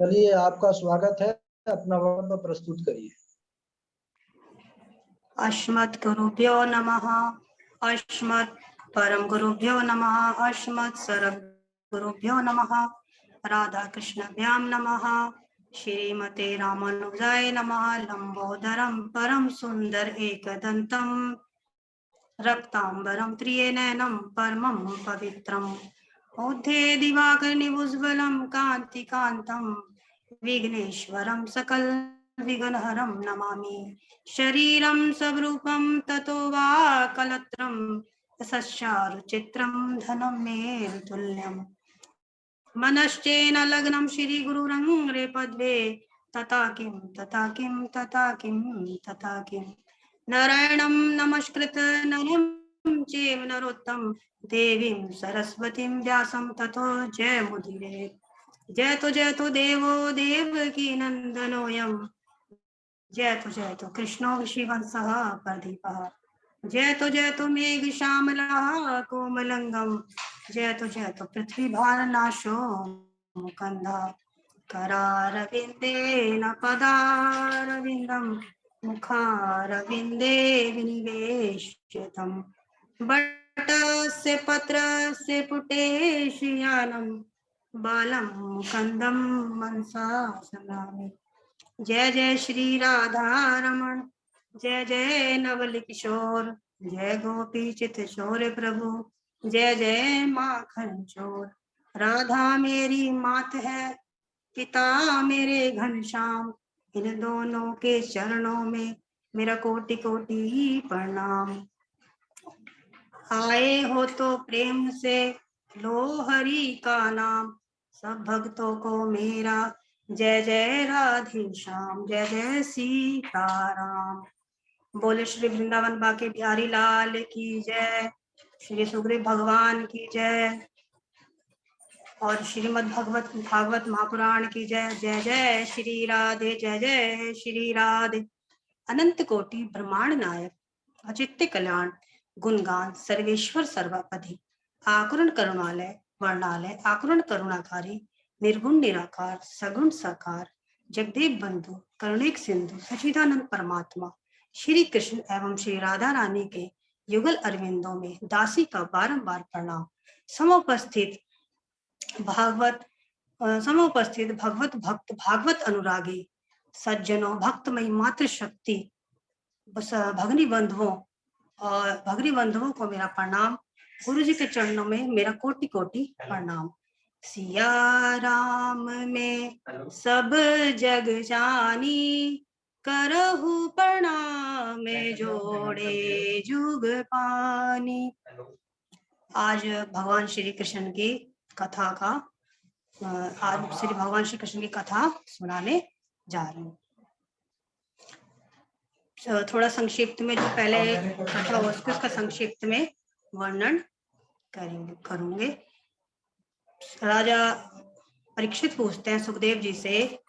चलिए, आपका स्वागत है। अपना वक्तव्य प्रस्तुत करिए। अस्मत् गुरुभ्यो नमः। अस्मत् परम गुरुभ्यो नमः। अस्मत् सर्व गुरुभ्यो नमः। राधा कृष्णभ्यां नमः। श्रीमते रामानुजाय नमः। लंबोदरं परम सुंदर एकदंतं रक्तांबरं त्रिनयनं परमं पवित्रम् ऊर्ध्वे दिवाकरनिभुज्ज्वलं कान्तिकान्तं विघ्नेश्वरं सकल विघ्नहरं नमामि। शरीरं स्वरूपं ततो वा कलत्रं सस्यारुचित्रं धनं मे तुल्यम् मनश्चेन लग्नं श्रीगुरुरङ्ग्रे पद्मे तथा किं तथा किं तथा किं तथा किं नारायणं नमस्कृत नरं चैव नरोत्तमं देवीं सरस्वतीं व्यासं ततो जयमुदीरये। जयतु देवो देवकी नन्दनोऽयं जयतु कृष्णो ऋषिवंशः प्रदीपः। जयतु मेघश्यामलः कोमलङ्गं जयतु पृथ्वीभारनाशो मुकन्दः करारविन्देन पदारविन्दं मुखारविन्दे विनिवेश्यतं बटस्य पत्रस्य पुटेशयानं बालं मुकन्दं मनसा स्मरामि। जय जय श्री राधा रमण जय जय नवल किशोर जय गोपी चित शोर प्रभु जय जय माखन चोर। राधा मेरी मात है पिता मेरे घनश्याम इन दोनों के चरणों में मेरा कोटि कोटि प्रणाम। आए हो तो प्रेम से लो हरि का नाम सब भक्तों को मेरा जय जय राधे श्याम जय जय सीताराम। बोले श्री वृंदावन बाके बिहारी लाल की जय। श्री सुखदेव भगवान की जय और श्रीमद् भागवत महापुराण की जय। जय जय श्री राधे जय जय श्री राधे। अनंत कोटि ब्रह्मांड नायक अचित्य कल्याण गुणगान सर्वेश्वर सर्वापधि आकुरण करुणालय वर्णालय आकुरण करुणाकारी निर्गुण निराकार सगुण साकार जगदेव बंधु करुणिक सिंधु सच्चिदानंद परमात्मा श्री कृष्ण एवं श्री राधा रानी के युगल अरविंदों में दासी का बारंबार प्रणाम। समुपस्थित भगवत भक्त भागवत अनुरागी सज्जनों भक्तमयी मातृ शक्ति भगनी बंधुओं को मेरा प्रणाम। गुरु जी के चरणों में मेरा कोटि कोटि प्रणाम। सिया राम में सब जग जानी करहु प्रणाम जोड़े जुग पानी। आज भगवान श्री कृष्ण की कथा का आज श्री भगवान श्री कृष्ण की कथा सुनाने जा रही हूँ। थोड़ा संक्षिप्त में जो पहले कथा हो उसका संक्षिप्त में वर्णन करूंगे। राजा परीक्षित पूछते हैं सुखदेव जी से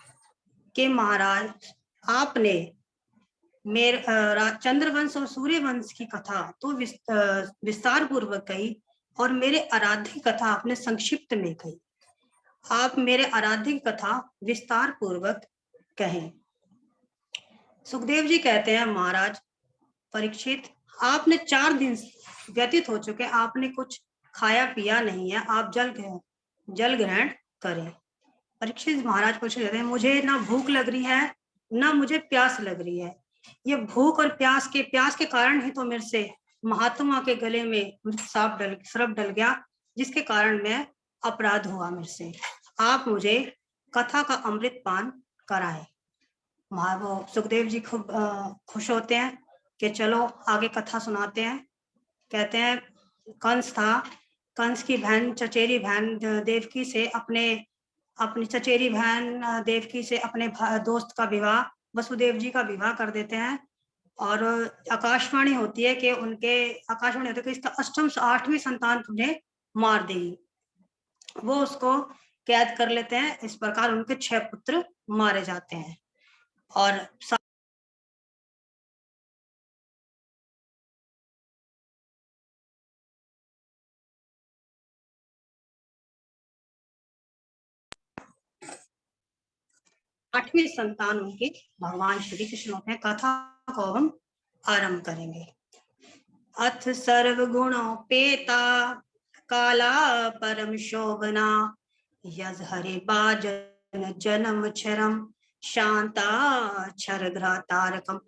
कि महाराज आपने मेरे चंद्रवंश और सूर्य वंश की कथा तो विस्तार पूर्वक कही और मेरे आराध्य कथा आपने संक्षिप्त में कही। आप मेरे आराध्य कथा विस्तार पूर्वक कहें। सुखदेव जी कहते हैं महाराज परीक्षित आपने 4 दिन व्यतीत हो चुके, आपने कुछ खाया पिया नहीं है, आप जल ग्रहण करें। परीक्षित महाराज पूछ रहे हैं मुझे ना भूख लग रही है ना मुझे प्यास लग रही है। ये भूख और प्यास के कारण ही तो मेरे से महात्मा के गले में श्राप डल गया, जिसके कारण मैं अपराध हुआ मेरे से। आप मुझे कथा का अमृत पान कराएं। वो सुखदेव जी खूब खुश होते हैं कि चलो आगे कथा सुनाते हैं। कहते हैं कंस था, कंस की बहन चचेरी बहन देवकी से अपनी चचेरी बहन देवकी से अपने दोस्त का विवाह वसुदेव जी का विवाह कर देते हैं और आकाशवाणी होती है कि इसका 8वीं संतान तुमने मार देगी। वो उसको कैद कर लेते हैं। इस प्रकार उनके 6 पुत्र मारे जाते हैं और 8वीं संतान उनके भगवान श्री कृष्ण होते हैं। कथा को हम आरंभ करेंगे। अथ सर्वगुणोपेता काला परम शोभना यज हरे बाजन जन्म चरम शांता क्षर ग्रह तारकम।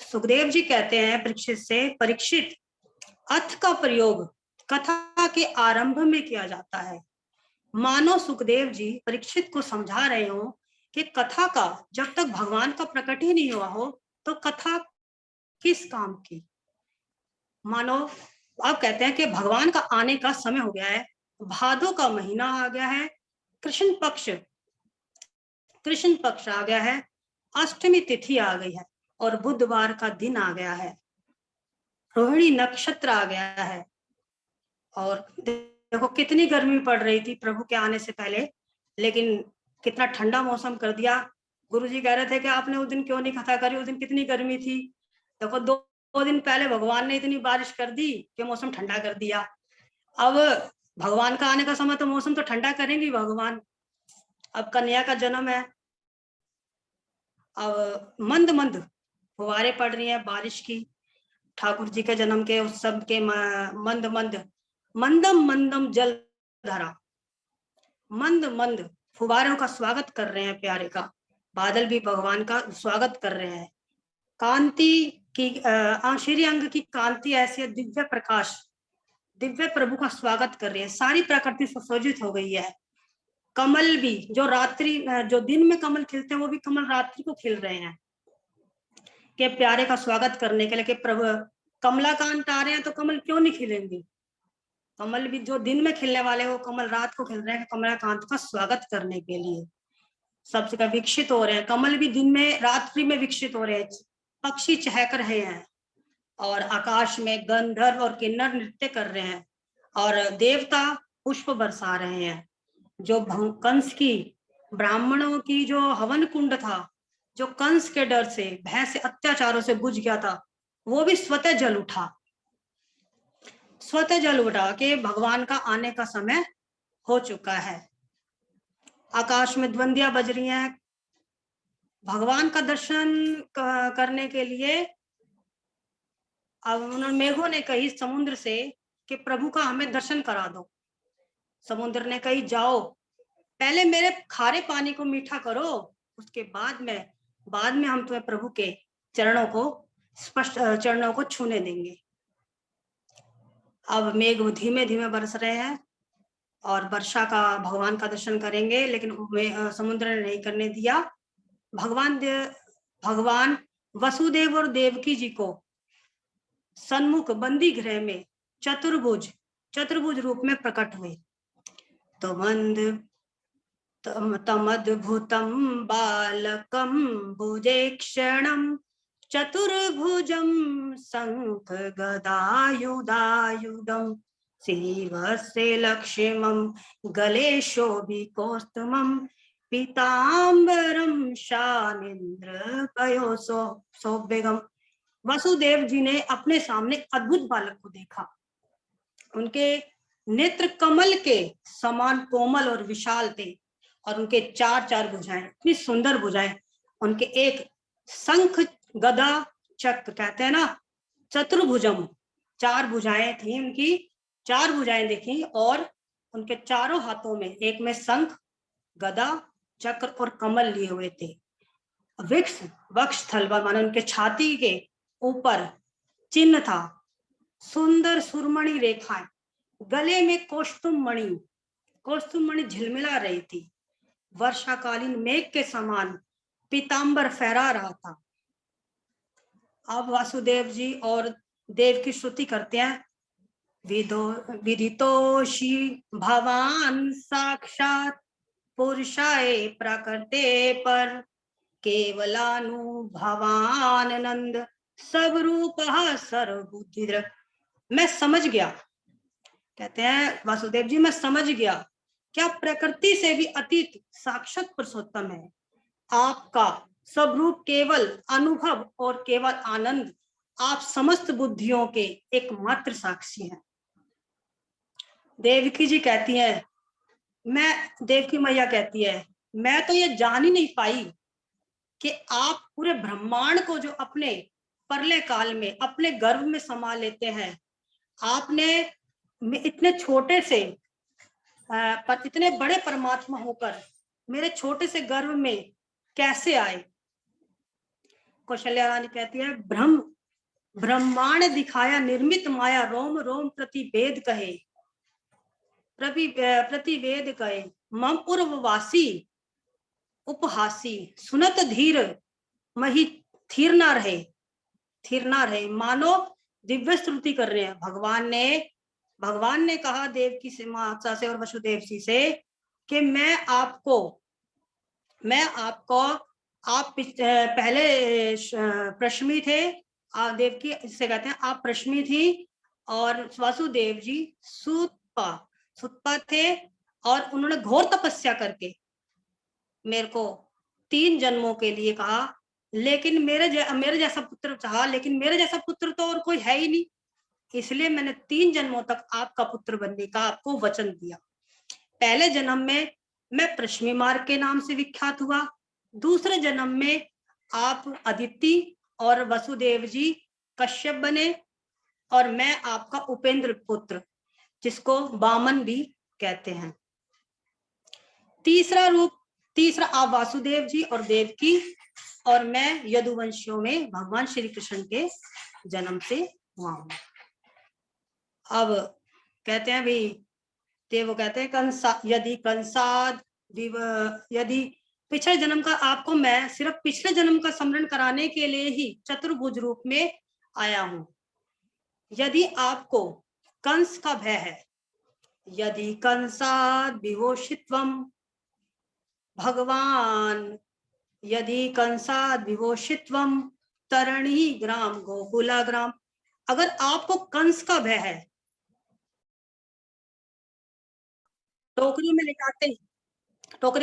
सुखदेव जी कहते हैं परीक्षित से, परीक्षित अथ का प्रयोग कथा के आरंभ में किया जाता है। मानो सुखदेव जी परीक्षित को समझा रहे हो कि कथा का जब तक भगवान का प्रकट ही नहीं हुआ हो तो कथा किस काम की। मानो आप कहते हैं कि भगवान का आने का समय हो गया है, भादो का महीना आ गया है, कृष्ण पक्ष आ गया है, अष्टमी तिथि आ गई है और बुधवार का दिन आ गया है, रोहिणी नक्षत्र आ गया है। और देखो कितनी गर्मी पड़ रही थी प्रभु के आने से पहले, लेकिन कितना ठंडा मौसम कर दिया। गुरुजी कह रहे थे कि आपने उस दिन क्यों नहीं कथा करी, उस दिन कितनी गर्मी थी। देखो दो दिन पहले भगवान ने इतनी बारिश कर दी कि मौसम ठंडा कर दिया। अब भगवान का आने का समय तो मौसम तो ठंडा करेंगे भगवान। अब कन्या का जन्म है, अब मंद मंद फुहारें पड़ रही हैं बारिश की, ठाकुर जी के जन्म के उत्सव के मंद मंद मंदम मंदम जल धारा, मंद मंद फुवारों का स्वागत कर रहे हैं प्यारे का। बादल भी भगवान का स्वागत कर रहे हैं। कांति की श्री अंग की कांति ऐसी है, दिव्य प्रकाश, दिव्य प्रभु का स्वागत कर रही है। सारी प्रकृति सुसज्जित हो गई है। कमल भी जो दिन में कमल खिलते हैं वो भी कमल रात्रि को खिल रहे हैं के प्यारे का स्वागत करने के लिए कि प्रभु कमलाकांत आ रहे हैं तो कमल क्यों नहीं खिलेंगे। कमल भी जो दिन में खिलने वाले वो कमल रात को खिल रहे हैं कमलाकांत का स्वागत करने के लिए। सब जगह विकसित हो रहे हैं, कमल भी दिन में रात्रि में विकसित हो रहे हैं, पक्षी चहक रहे हैं और आकाश में गंधर्व और किन्नर नृत्य कर रहे हैं और देवता पुष्प बरसा रहे हैं। जो कंस की ब्राह्मणों की जो हवन कुंड था, जो कंस के डर से भय से अत्याचारों से बुझ गया था, वो भी स्वतः जल उठा के भगवान का आने का समय हो चुका है। आकाश में ध्वंदियां बज रही हैं भगवान का दर्शन करने के लिए। अब उन्होंने मेघों ने कही समुद्र से कि प्रभु का हमें दर्शन करा दो। समुद्र ने कही जाओ पहले मेरे खारे पानी को मीठा करो, उसके बाद में हम तुम्हें प्रभु के चरणों को छूने देंगे। अब मेघ धीमे धीमे बरस रहे हैं और वर्षा का भगवान का दर्शन करेंगे, लेकिन समुद्र ने नहीं करने दिया। भगवान वसुदेव और देवकी जी को सन्मुख बंदी गृह में चतुर्भुज रूप में प्रकट हुए। तो तमद्भुतं बालकं भुजेक्षणं चतुर्भुजं शंख गदायुधायुधं श्रीवत्से लक्ष्मं गले शोभितौस्तमं पीताम्बरं शानीन्द्र पयो सौभ्यगम। वसुदेव जी ने अपने सामने अद्भुत बालक को देखा। उनके नेत्र कमल के समान कोमल और विशाल थे और उनके चार भुजाएं, इतनी सुंदर भुजाएं। उनके एक शंख गदा चक्र कहते हैं ना, चतुर्भुजम, 4 भुजाएं थी उनकी, 4 भुजाएं देखी और उनके चारों हाथों में एक में शंख गदा चक्र और कमल लिए हुए थे। वक्षस्थल पर मानो उनके छाती के ऊपर चिन्ह था, सुंदर सुरमणि रेखाएं, गले में कौस्तुम मणि झिलमिला रही थी, वर्षाकालीन मेघ के समान पीतांबर फहरा रहा था। अब वासुदेव जी और देव की स्तुति करते हैं। विदितोषि भवान साक्षात पुरुषाय प्रकृते पर केवलानुभवान नंद सब रूपः सर्वबुद्धिदृक्। मैं समझ गया, कहते हैं वासुदेव जी, मैं समझ गया क्या प्रकृति से भी अतीत साक्षात पुरुषोत्तम है। आपका सब रूप केवल अनुभव और केवल आनंद, आप समस्त बुद्धियों के एकमात्र साक्षी हैं। देवकी जी कहती है, देवकी मैया कहती है, मैं तो ये जान ही नहीं पाई कि आप पूरे ब्रह्मांड को जो अपने प्रलय काल में अपने गर्भ में समा लेते हैं, आपने इतने छोटे से पर इतने बड़े परमात्मा होकर मेरे छोटे से गर्भ में कैसे आए। कौशल्या रानी कहती है, ब्रह्मांड दिखाया निर्मित माया, रोम रोम प्रतिवेद कहे, प्रतिवेद कहे, मम उर्ववासी उपहासी, सुनत धीर मही थीर ना रहे। मानो दिव्य स्तुति कर रहे हैं। भगवान ने कहा देवकी से, माता से और वसुदेव जी से कि मैं आपको आप पहले प्रश्मी थे, देवकी से कहते हैं आप प्रश्मी थी, और वासुदेव जी सुतपा थे, और उन्होंने घोर तपस्या करके मेरे को 3 जन्मों के लिए कहा, लेकिन मेरे जैसा पुत्र चाहा, लेकिन मेरे जैसा पुत्र तो और कोई है ही नहीं, इसलिए मैंने 3 जन्मों तक आपका पुत्र बनने का आपको वचन दिया। पहले जन्म में मैं प्रश्मी मार्ग के नाम से विख्यात हुआ, दूसरे जन्म में आप अदिति और वसुदेव जी कश्यप बने, और मैं आपका उपेंद्र पुत्र, जिसको वामन भी कहते हैं। तीसरा आप वासुदेव जी और देवकी, और मैं यदुवंशियों में भगवान श्री कृष्ण के जन्म से हुआ हूं। अब कहते हैं भाई, वो कहते हैं यदि पिछले जन्म का आपको मैं सिर्फ पिछले जन्म का स्मरण कराने के लिए ही चतुर्भुज रूप में आया हूं। यदि आपको कंस का भय है, यदि कंसाद विभूषित्वम भगवान, यदि कंसाद विभूषित्वम तरणी ग्राम गोकुला ग्राम, अगर आपको कंस का भय है, टोकरी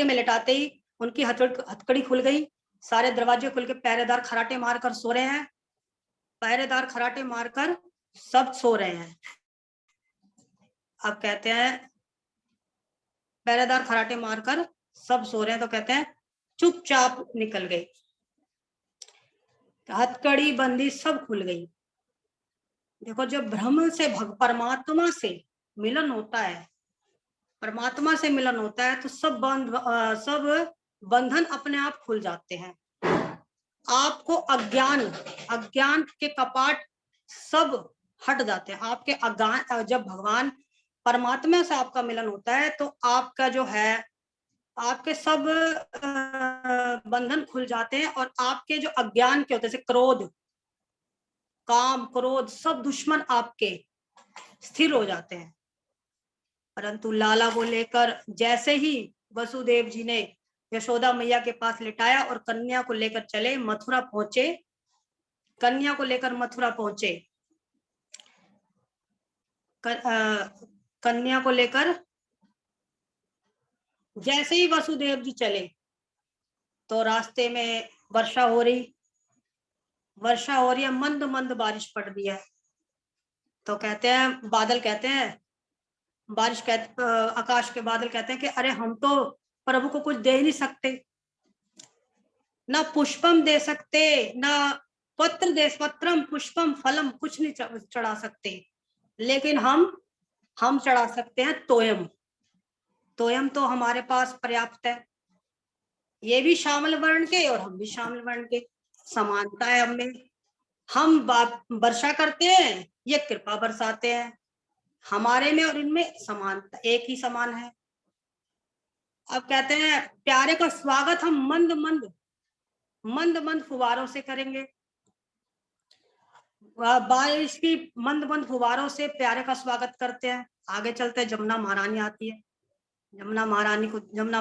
में लिटाते ही उनकी हथकड़ी खुल गई, सारे दरवाजे खुल के पहरेदार खराटे मारकर सो रहे हैं, पहरेदार खराटे मारकर सब सो रहे हैं। अब कहते हैं पहरेदार खराटे मारकर सब सो रहे हैं, तो कहते हैं चुपचाप निकल गई, हथकड़ी बंदी सब खुल गई। देखो, जब ब्रह्म से परमात्मा से मिलन होता है, परमात्मा से मिलन होता है, तो सब बंधन अपने आप खुल जाते हैं। आपको अज्ञान के कपाट सब हट जाते हैं आपके अज्ञान। जब भगवान परमात्मा से आपका मिलन होता है, तो आपका जो है आपके सब बंधन खुल जाते हैं, और आपके जो अज्ञान के होते हैं, जैसे क्रोध, काम, क्रोध, सब दुश्मन आपके स्थिर हो जाते हैं। परंतु लाला को लेकर जैसे ही वसुदेव जी ने यशोदा मैया के पास लिटाया और कन्या को लेकर चले, मथुरा पहुंचे, कन्या को लेकर मथुरा पहुंचे, कन्या को लेकर जैसे ही वसुदेव जी चले, तो रास्ते में वर्षा हो रही है, मंद मंद बारिश पड़ रही है। तो कहते हैं बादल, कहते हैं आकाश के बादल कहते हैं कि अरे हम तो प्रभु को कुछ दे ही नहीं सकते, ना पुष्पम दे सकते, ना पत्रम पुष्पम फलम, कुछ नहीं चढ़ा सकते, लेकिन हम चढ़ा सकते हैं तोयम तो हमारे पास पर्याप्त है। ये भी श्यामल वर्ण के और हम भी श्यामल वर्ण के, समानता है हमें। हम वर्षा करते हैं, ये कृपा बरसाते हैं, हमारे में और इनमें समानता, एक ही समान है। अब कहते हैं प्यारे का स्वागत हम मंद मंद फुवारों से करेंगे, बारिश की मंद मंद फुवारों से प्यारे का स्वागत करते हैं। आगे चलते जमुना महारानी आती है, जमुना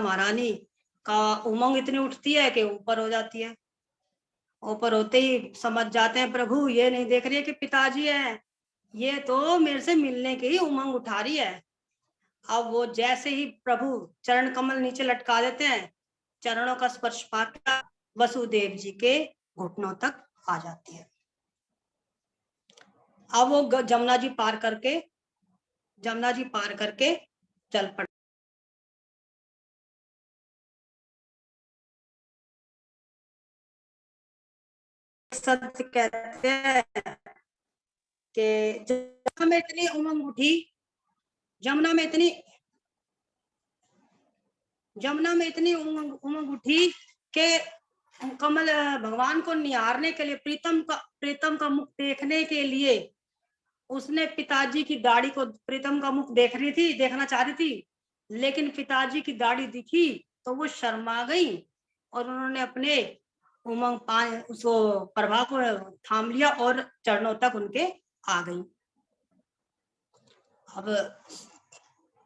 महारानी का उमंग इतनी उठती है कि ऊपर हो जाती है। ऊपर होते ही समझ जाते हैं प्रभु ये नहीं देख रही है कि पिताजी है, ये तो मेरे से मिलने की ही उमंग उठा रही है। अब वो जैसे ही प्रभु चरण कमल नीचे लटका देते हैं, चरणों का स्पर्श पाकर वसुदेव जी के घुटनों तक आ जाती है। अब वो जमुना जी पार करके चल पड़े। सत्य कहते हैं कि जमुना में इतनी उमंग उठी, जमुना में इतनी उमंग उठी कि कमल भगवान को निहारने के लिए, प्रीतम का मुख देखने के लिए उसने पिताजी की दाढ़ी को, प्रीतम का मुख देखना चाह रही थी, लेकिन पिताजी की दाढ़ी दिखी तो वो शर्मा गई और उन्होंने अपने उमंग उसको प्रभा को थाम लिया और चरणों तक उनके आ गई। अब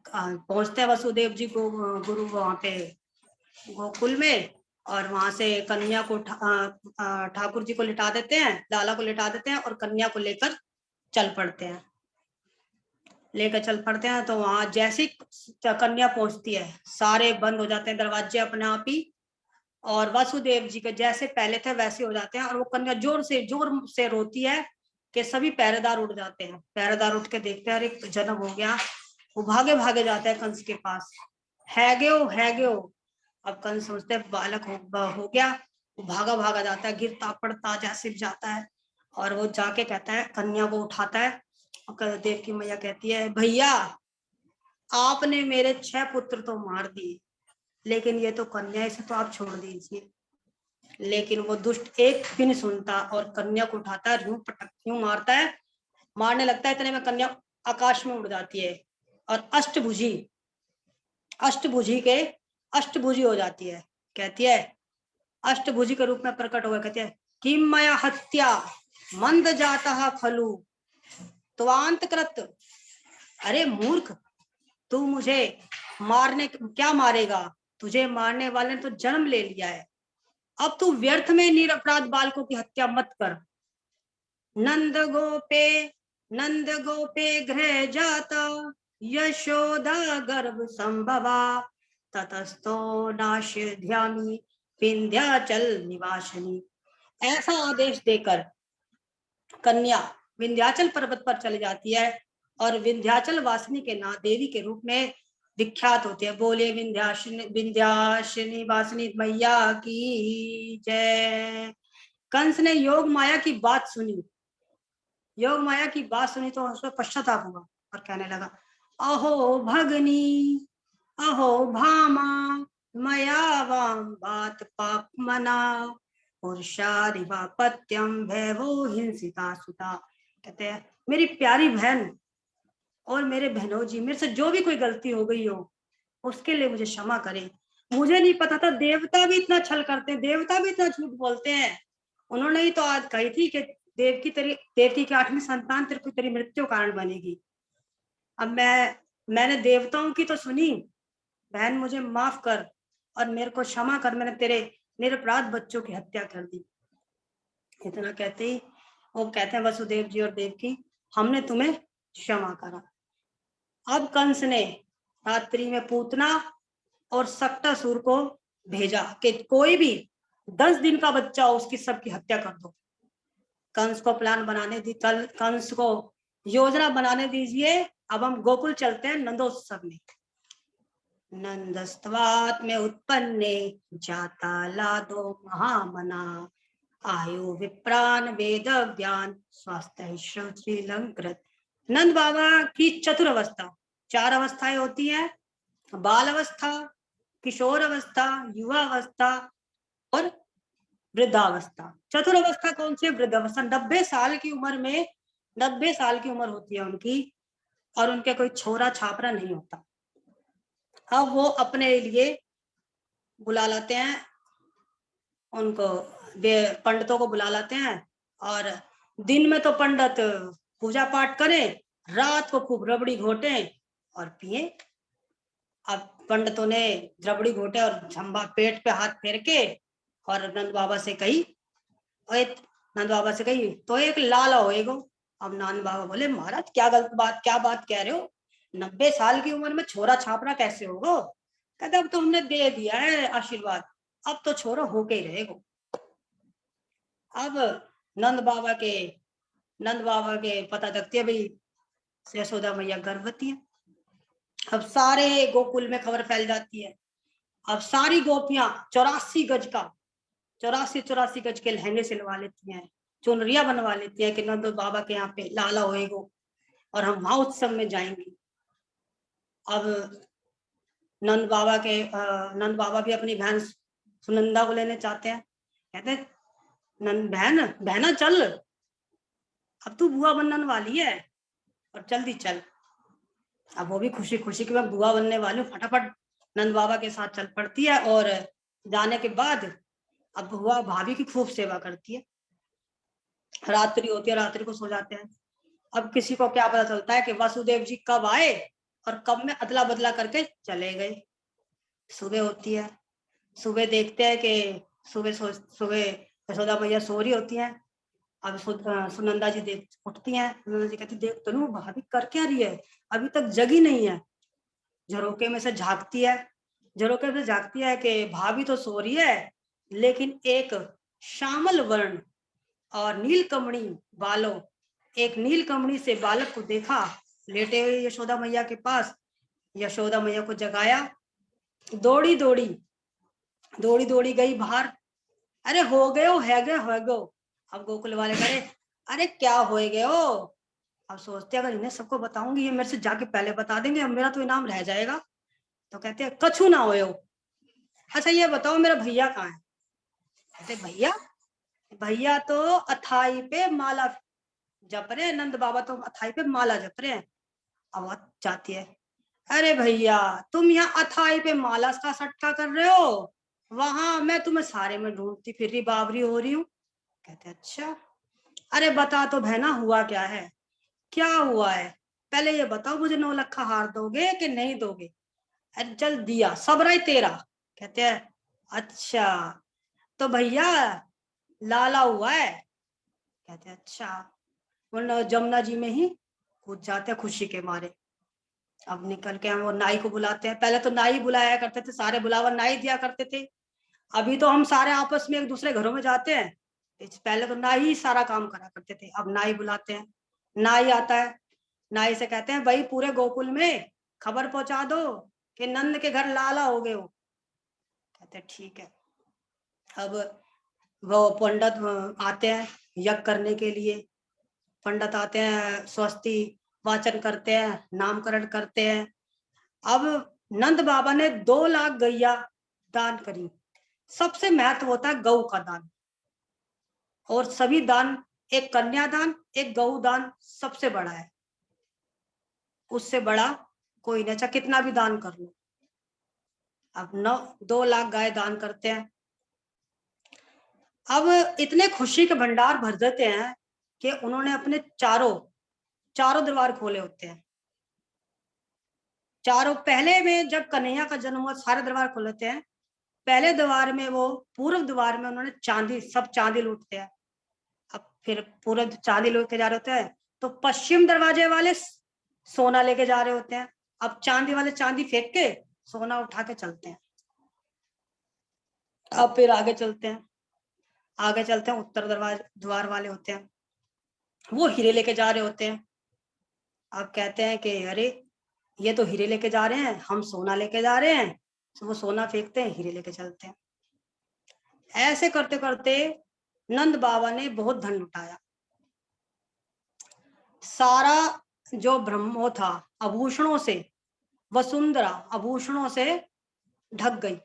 पहुंचते हैं वसुदेव जी को गुरु वहां पे गोकुल में, और वहां से कन्या को ठाकुर जी को लिटा देते हैं, लाला को लिटा देते हैं और कन्या को लेकर चल पड़ते हैं। तो वहां जैसी कन्या पहुंचती है सारे बंद हो जाते हैं दरवाजे अपने आप ही, और वसुदेव जी के जैसे पहले थे वैसे हो जाते हैं, और वो कन्या जोर से रोती है कि सभी पहरेदार उठ जाते हैं। पहरेदार उठ के देखते हैं अरे जन्म हो गया, वो भागे भागे जाते हैं कंस के पास, है गयो। अब कंस सोचते बालक हो गया, वो भागा भागा जाता है, गिरता पड़ता जैसे जाता है, और वो जाके कहता है, कन्या को उठाता है, और देव की मैया कहती है भैया आपने मेरे 6 पुत्र तो मार दिए, लेकिन ये तो कन्या, इसे तो आप छोड़ दीजिए। लेकिन वो दुष्ट एक भी नहीं सुनता और कन्या को उठाता है, यूं मारता है, मारने लगता है, इतने में कन्या आकाश में उड़ जाती है और अष्टभुजी हो जाती है। कहती है अष्टभुजी के रूप में प्रकट हुआ, कहती है किम मया हत्या मंद जाता खलु त्वांत कृत, अरे मूर्ख तू मुझे क्या मारेगा, तुझे मारने वाले ने तो जन्म ले लिया है, अब तू व्यर्थ में निरपराध बालकों की हत्या मत कर। नंद गोपे गृह जाता यशोदा गर्भ संभवा ततस्तो नाश ध्यामी विंध्याचल निवासिनी। ऐसा आदेश देकर कन्या विंध्याचल पर्वत पर चली जाती है और विंध्याचल वासिनी के नाम देवी के रूप में विख्यात होते हैं। बोले विंध्याचल वासिनी मैया की जय। कंस ने योग माया की बात सुनी तो उसको पश्चाताप हुआ और कहने लगा अहो भगनी अहो भामा मया वाम बात पाप मना पुरुषाधिपत्यम भैवो हिंसिता सुता। कहते हैं मेरी प्यारी बहन और मेरे बहनों जी, मेरे से जो भी कोई गलती हो गई हो उसके लिए मुझे क्षमा करें। मुझे नहीं पता था देवता भी इतना छल करते हैं, देवता भी इतना झूठ बोलते हैं। उन्होंने ही तो आज कही थी कि देवकी की 8वीं संतान तेरी मृत्यु कारण बनेगी। अब मैंने देवताओं की तो सुनी, बहन मुझे माफ कर और मेरे को क्षमा कर, मैंने तेरे निरपराध बच्चों की हत्या कर दी। इतना कहते ही वो कहते हैं वसुदेव जी और देवकी हमने तुम्हें क्षमा करा। अब कंस ने रात्रि में पूतना और सक्टासुर को भेजा कि कोई भी 10 दिन का बच्चा हो उसकी सबकी हत्या कर दो। कंस को योजना बनाने दीजिए, अब हम गोकुल चलते हैं नंदोत्सव में। नंदस्त्वात् में उत्पन्ने जाता लादो महामना आयु विप्रान वेद ज्ञान स्वास्थ्य श्रीलंकृत। नंद बाबा की 4 अवस्था, 4 अवस्थाएं होती हैं, बाल अवस्था, किशोर अवस्था, युवा अवस्था और वृद्धावस्था। 4 अवस्था कौन सी? वृद्धावस्था। 90 साल की उम्र में, 90 साल की उम्र होती है उनकी, और उनके कोई छोरा छापरा नहीं होता। अब वो अपने लिए बुला लाते हैं, उनको पंडितों को बुला लाते हैं, और दिन में तो पंडित पूजा पाठ करें, रात को खूब रबड़ी घोटे और पिए। अब पंडितों ने रबड़ी घोटे और झंबा पेट पे हाथ फेर के और नंद बाबा से कही तो एक लाला होएगो। अब नंद बाबा बोले महाराज क्या बात कह रहे हो, 90 साल की उम्र में छोरा छापरा कैसे होगा? कहते अब तो हमने दे दिया है आशीर्वाद, अब तो छोरा होके ही रहेगा। अब नंद बाबा के पता लगती है भाई यशोदा मैया गर्भवती है। अब सारे गोकुल में खबर फैल जाती है। अब सारी गोपियां 84 गज के लहंगे सिलवा लेती हैं, चुनरिया बनवा लेती है कि नंद बाबा के यहाँ पे लाला होएगा और हम वहां उत्सव में जाएंगे। अब नंद बाबा भी अपनी बहन सुनंदा को लेने चाहते हैं। कहते हैं नंद बहना चल, अब तू बुआ बनने वाली है और जल्दी चल। अब वो भी खुशी खुशी कि मैं बुआ बनने वाली हूँ, फटाफट नंद बाबा के साथ चल पड़ती है। और जाने के बाद अब बुआ भाभी की खूब सेवा करती है। रात्रि होती है, रात्रि को सो जाते हैं। अब किसी को क्या पता चलता है कि वासुदेव जी कब आए और कब में अदला बदला करके चले गए। सुबह होती है, सुबह देखते हैं कि सुबह यशोदा मैया सो रही होती हैं। अब सुनंदा जी देख उठती हैं। सुनंदा जी कहती देख तनु भाभी कर क्या रही है, अभी तक जगी नहीं है। झरोके में से झांकती है, झरोके में से झांकती है कि भाभी तो सो रही है, लेकिन एक श्यामल वर्ण और नीलकमणी बालों, एक नीलकमणी से बालक को देखा लेटे हुए यशोदा मैया के पास। यशोदा मैया को जगाया, दौड़ी दौड़ी गई बाहर। अरे हो गए हो गए। अब गोकुल वाले करे अरे क्या हो गए हो। अब सोचते अगर इन्हें सबको बताऊंगी ये मेरे से जाके पहले बता देंगे, अब मेरा तो इनाम रह जाएगा। तो कहते हैं कछु ना हो। अच्छा ये बताओ मेरा भैया कहाँ है। कहते भैया, भैया तो अथाई पे माला जप रहे, नंद बाबा तो अथाई पे माला जप रहे हैं। आवाज जाती है, अरे भैया तुम यहाँ अथाई पे माला का सट्टा कर रहे हो, वहां मैं तुम्हें सारे में ढूंढती फिर रही बावरी हो रही हूँ। कहते अच्छा, अरे बता तो बहना हुआ क्या है, क्या हुआ है, पहले ये बताओ मुझे 9 लखा हार दोगे कि नहीं दोगे। अरे चल दिया, सबराई तेरा। कहते हैं अच्छा, तो भैया लाला हुआ है। कहते अच्छा, वरना जमुना जी में ही कूद जाते हैं खुशी के मारे। अब निकल के हम वो नाई को बुलाते हैं। पहले तो नाई बुलाया करते थे, सारे बुलावा नाई दिया करते थे। अभी तो हम सारे आपस में एक दूसरे घरों में जाते हैं, पहले तो नाई ही सारा काम करा करते थे। अब नाई बुलाते हैं, नाई आता है, नाई से कहते हैं भाई पूरे गोकुल में खबर पहुंचा दो कि नंद के घर लाला हो गए हो। कहते ठीक है। अब वो पंडित आते हैं यज्ञ करने के लिए। पंडित आते हैं, स्वस्ति वाचन करते हैं, नामकरण करते हैं। अब नंद बाबा ने 2 लाख गैया दान करी। सबसे महत्व होता है गौ का दान, और सभी दान, एक कन्यादान एक गौ दान सबसे बड़ा है, उससे बड़ा कोई नहीं। अच्छा कितना भी दान कर लो। अब 2 लाख गाय दान करते हैं। अब इतने खुशी के भंडार भर देते हैं कि उन्होंने अपने चारों दरबार खोले होते हैं। चारों, पहले में जब कन्हैया का जन्म हुआ सारे दरबार खोलते हैं। पहले द्वार में वो पूर्व द्वार में उन्होंने सब चांदी लूटते हैं। अब फिर पूर्व चांदी लूट के जा रहे होते हैं, तो पश्चिम दरवाजे वाले सोना लेके जा रहे होते हैं। अब चांदी वाले चांदी फेंक के सोना उठा के चलते हैं। अब फिर आगे चलते हैं, उत्तर द्वार वाले होते हैं, वो हीरे लेके जा रहे होते हैं। अब कहते हैं कि अरे ये तो हीरे लेके जा रहे हैं, हम सोना लेके जा रहे हैं। तो वो सोना फेंकते हैं, हीरे लेके चलते हैं। ऐसे करते करते नंद बाबा ने बहुत धन लुटाया। सारा जो ब्रह्मो था आभूषणों से, वसुंधरा आभूषणों से ढक गई।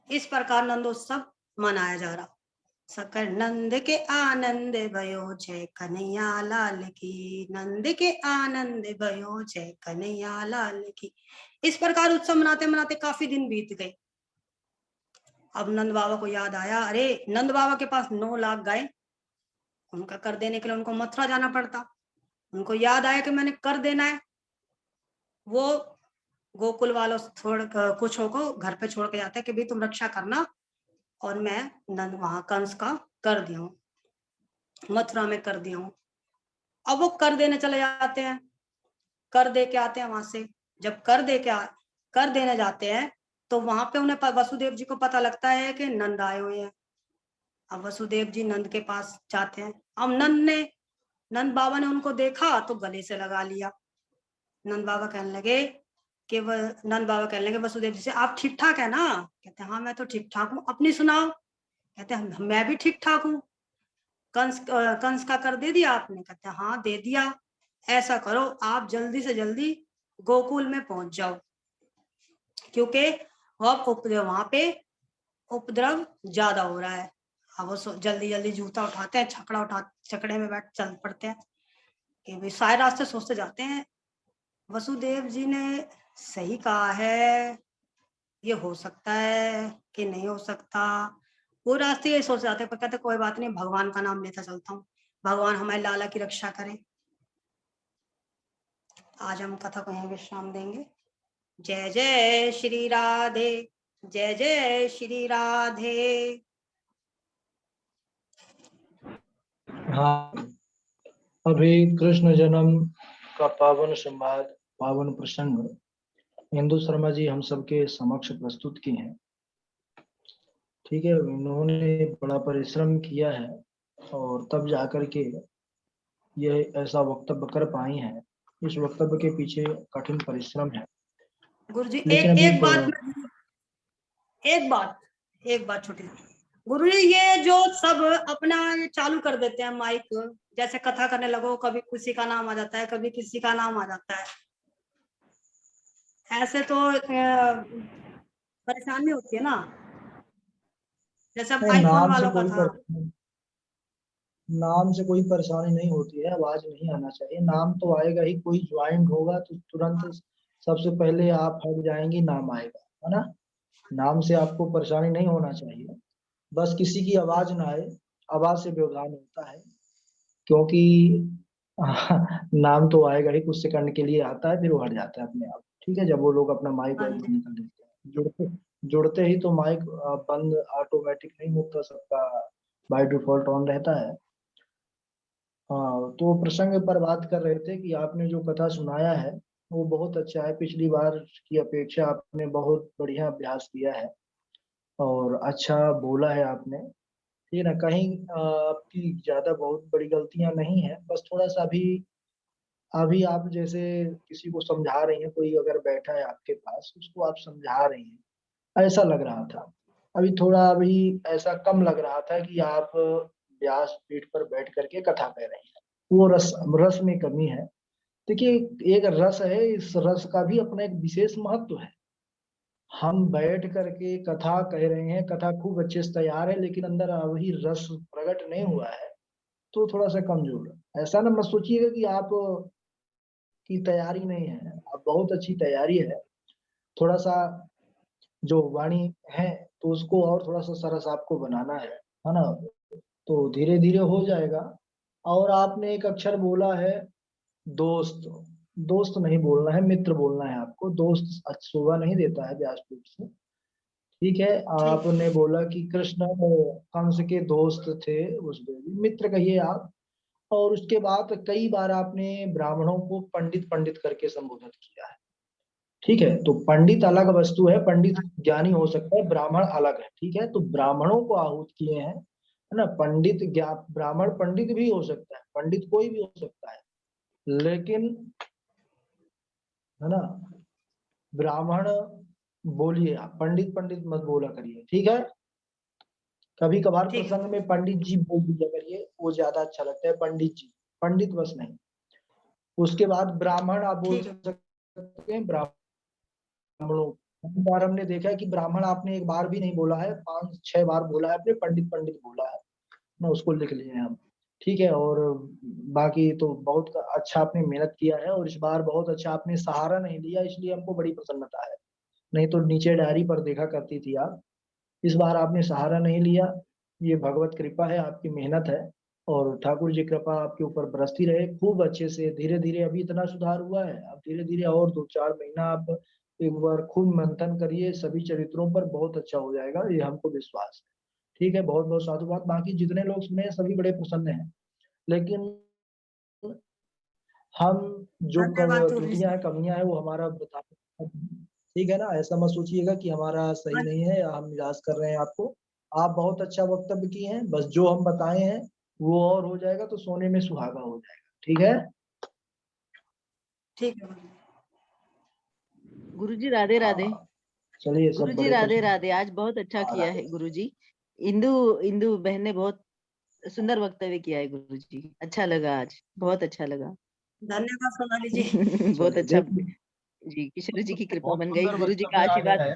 इस प्रकार नंदोत्सव मनाया जा रहा। सकल नंद के आनंद भयो जय कन्हैया लाल की, नंद के आनंद भयो जय कन्हैया लाल की। इस प्रकार उत्सव मनाते मनाते काफी दिन बीत गए। अब नंद बाबा को याद आया, अरे नंद बाबा के पास 9 लाख गाय, उनका कर देने के लिए उनको मथुरा जाना पड़ता। उनको याद आया कि मैंने कर देना है। वो गोकुल वालों कुछ को घर पे छोड़ के जाते हैं कि भाई तुम रक्षा करना, और मैं नंद वहां कंस का कर दिया हूँ, मथुरा में कर दिया हूँ। अब वो कर देने चले जाते हैं, कर दे के आते हैं वहां से। जब कर देने जाते हैं तो वहां पे उन्हें वसुदेव जी को पता लगता है कि नंद आए हुए हैं। अब वसुदेव जी नंद के पास जाते हैं। अब नंद बाबा ने उनको देखा तो गले से लगा लिया। नंद बाबा कहने लगे वसुदेव जी से, आप ठीक ठाक है ना। कहते हैं हाँ मैं तो ठीक ठाक हूँ, अपनी सुनाओ। कहते हैं मैं भी ठीक ठाक हूँ। कंस का कर दे दिया आपने? कहते हैं हाँ दे दिया। ऐसा करो आप जल्दी से जल्दी गोकुल में पहुंच जाओ, क्योंकि वहां पे उपद्रव ज्यादा हो रहा है। अब वो जल्दी जल्दी जूता उठाते हैं, छकड़े में बैठ चल पड़ते हैं कि भाई सारे रास्ते सोचते जाते हैं वसुदेव जी ने सही कहा है, ये हो सकता है कि नहीं हो सकता। वो रास्ते ये सोच जाते हैं, पर कहते कोई बात नहीं, भगवान का नाम लेता चलता हूँ, भगवान हमारे लाला की रक्षा करें। आज हम कथा को यहीं विश्राम देंगे। जय जय श्री राधे, जय जय श्री राधे। हाँ, अभी कृष्ण जन्म का पावन संवाद, पावन प्रसंग इंदु शर्मा जी हम सबके समक्ष प्रस्तुत किए हैं। ठीक है, इन्होंने बड़ा परिश्रम किया है और तब जाकर के यह ऐसा वक्तव्य कर पाई हैं। इस वक्तव्य के पीछे कठिन परिश्रम है। गुरु जी लेकिन एक अभी एक बात छोटी सी। गुरु जी ये जो सब अपना ये चालू कर देते हैं माइक, जैसे कथा करने लगो कभी किसी का नाम आ जाता है, कभी किसी का नाम आ जाता है, ऐसे तो परेशानी होती है ना, जैसे अब आईफोन नाम से वालों का कोई था। नाम से कोई परेशानी नहीं होती है, आवाज नहीं आना चाहिए। नाम तो आएगा ही, कोई ज्वाइंट होगा तो तुरंत सबसे पहले आप हट जाएंगी, नाम आएगा, है ना। नाम से आपको परेशानी नहीं होना चाहिए, बस किसी की आवाज ना आए, आवाज से व्यवधान होता है। क्योंकि नाम तो आएगा ही, कुछ सेकंड के लिए आता है, फिर वो हट जाता है अपने आप। ठीक है, जब वो लोग अपना माइक हाँ वाइक जी, बंद कर देते हैं, जुड़ते ही तो माइक बंद ऑटोमेटिक नहीं होता, सबका बाय डिफॉल्ट ऑन रहता है। हाँ, तो प्रसंग पर बात कर रहे थे कि आपने जो कथा सुनाया है वो बहुत अच्छा है। पिछली बार की अपेक्षा आपने बहुत बढ़िया अभ्यास किया है और अच्छा बोला है आपने। ठीक है ना, कहीं आपकी ज्यादा बहुत बड़ी गलतियां नहीं है, बस थोड़ा सा अभी अभी आप जैसे किसी को समझा रही हैं, कोई अगर बैठा है आपके पास उसको आप समझा रही हैं, ऐसा लग रहा था। अभी थोड़ा अभी ऐसा कम लग रहा था कि आप व्यास पीठ पर बैठ करके कथा कह रही हैं, वो रस रस में कमी है। देखिए, एक रस है, इस रस का भी अपना एक विशेष महत्व है। हम बैठ करके कथा कह रहे हैं, कथा खूब अच्छे से तैयार है, लेकिन अंदर वही रस प्रकट नहीं हुआ है, तो थोड़ा सा कमजोर है। ऐसा ना मत सोचिएगा कि आप की तैयारी नहीं है, अब बहुत अच्छी तैयारी है। थोड़ा सा जो वाणी है तो उसको और थोड़ा सा सरस आपको बनाना है ना। तो धीरे धीरे हो जाएगा। और आपने एक अक्षर बोला है दोस्त, दोस्त नहीं बोलना है, मित्र बोलना है आपको। दोस्त शोभा नहीं देता है व्यासपीठ से। ठीक है, ठीक आपने बोला कि कृष्ण कंस के दोस्त थे, उस मित्र कहिए आप। और उसके बाद कई बार आपने ब्राह्मणों को पंडित पंडित करके संबोधित किया है। ठीक है, तो पंडित अलग वस्तु है, पंडित ज्ञानी हो सकता है, ब्राह्मण अलग है। ठीक है, तो ब्राह्मणों को आहूत किए हैं, है ना। पंडित ब्राह्मण पंडित भी हो सकता है, पंडित कोई भी हो सकता है, लेकिन है ना, ब्राह्मण बोलिए आप, पंडित पंडित मत बोला करिए। ठीक है, कभी कभार ठीक है प्रसंग में पंडित जी बोल दिया करिए, वो ज्यादा अच्छा लगता है, पंडित जी, पंडित बस नहीं। उसके बाद ब्राह्मण आप बोल ठीक है। सकते हैं, ब्राह्मणों। कई बार हमने देखा है कि ब्राह्मण आपने एक बार भी नहीं बोला है, 5-6 बार बोला है आपने, पंडित पंडित बोला है ना, उसको लिख लिए हैं हम। ठीक है, और बाकी तो बहुत अच्छा आपने मेहनत किया है, और इस बार बहुत अच्छा आपने सहारा नहीं लिया, इसलिए हमको बड़ी प्रसन्नता है। नहीं तो नीचे डायरी पर देखा करती थी आप, इस बार आपने सहारा नहीं लिया। ये भगवत कृपा है, आपकी मेहनत है, और ठाकुर जी कृपा आपके ऊपर बरसती रहे खूब अच्छे से। धीरे धीरे अभी इतना सुधार हुआ है, अब धीरे धीरे और 2-4 महीना आप एक बार खूब मंथन करिए सभी चरित्रों पर, बहुत अच्छा हो जाएगा, ये हमको विश्वास है। ठीक है, बहुत बहुत साधुवाद। बाकी जितने लोग सुने हैं, सभी बड़े प्रसन्न हैं, लेकिन हम जो धन्यवाद गुरु त्रुटियां जी। हैं, कमियां हैं, वो हमारा बता। ठीक है ना, ऐसा मत सोचिएगा कि हमारा सही हाँ, नहीं है या हम निराश कर रहे हैं आपको। आप बहुत अच्छा वक्तव्य किए हैं, बस जो हम बताए हैं वो और हो जाएगा तो सोने में सुहागा हो जाएगा। ठीक है, ठीक है गुरु जी। गुरुजी राधे राधे। हाँ, चलिए, सब गुरुजी बड़े राधे प्रसन्न। राधे, आज बहुत अच्छा हाँ, किया राधे है राधे। गुरुजी। इंदु इंदु बहन ने बहुत सुंदर वक्तव्य किया है गुरुजी, अच्छा लगा आज, बहुत अच्छा लगा। धन्यवाद सोनाली जी। बहुत चलिए, अच्छा देखिए, जी, किशोर जी की कृपा बहुत बन गई, सुंदर गुरु जी का वक्तव्य आज आया आशीर्वाद। है,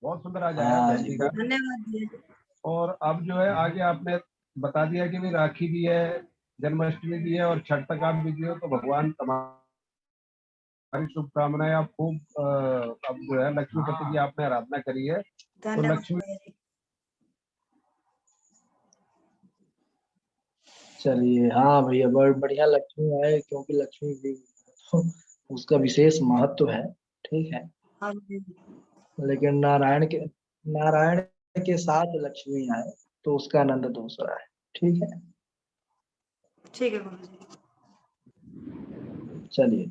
बहुत सुंदर आज आया हाँ बहन जी, जी का। धन्यवाद जी। और अब जो है आगे आपने बता दिया कि भी राखी भी है, जन्माष्टमी भी है और छठ तक आप बिजी हो, तो भगवान तुम्हारी शुभकामनाएं। आप खूब अब जो है लक्ष्मीपति की आपने आराधना करी है, तो धन्यवाद लक्ष्मी भैया जी। चलिए, हाँ भैया, बढ़िया लक्ष्मी आए, क्योंकि लक्ष्मी भी तो उसका विशेष महत्व है। ठीक है, हाँ जी। लेकिन नारायण के साथ लक्ष्मी आए तो उसका आनंद दूसरा है। ठीक है, ठीक है गुरु जी। चलिए।